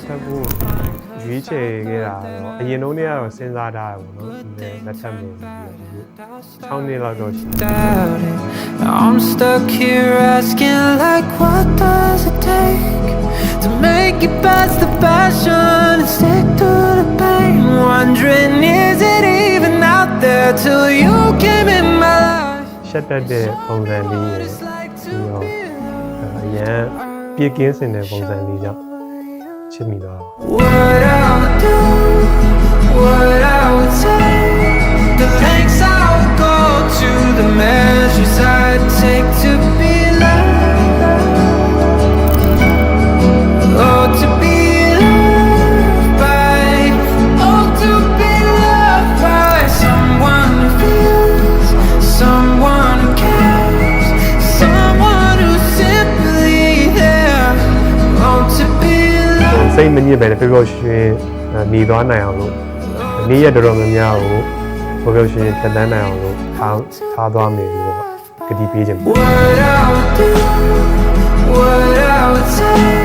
ဆက်ဖို့ရွေးချယ်ခဲ့တာတော့အရင်တုန်းကကတော့စဉ်းစားထားတယ်ပေါ့နော်လက်ထပ်နေပြီ6နှစ်လောက်တော့ရှိတယ် I'm stuck here asking like what does it take to make it past the passion and stick to the pain wondering is it even out there till you came in my life ရှက်တက်တဲ့ပုံစံလေးရယ်ပြီးတော့အရန်ပြေကင်းစင်တဲ့ပုံစံလေးကြောင့်ချစ်မိသွား what I would do what I would take the lengths I would go to the measures I'd take to be loved oh to be loved by oh to be loved by someone who feels someone who cares someone who's simply there oh to be loved စိတ်မညစ်ပဲပျော်ပျော်ရွှင်နေသွားနိုင်အောင်လို့နေ့ရက်တော်တော်များများကိုပျော်ပျော်ရွှင်ဖြတ်သန်းနိုင်အောင်လို့ထားသွားမယ်လို့ကတိပေးခြင်း what I would do what I would say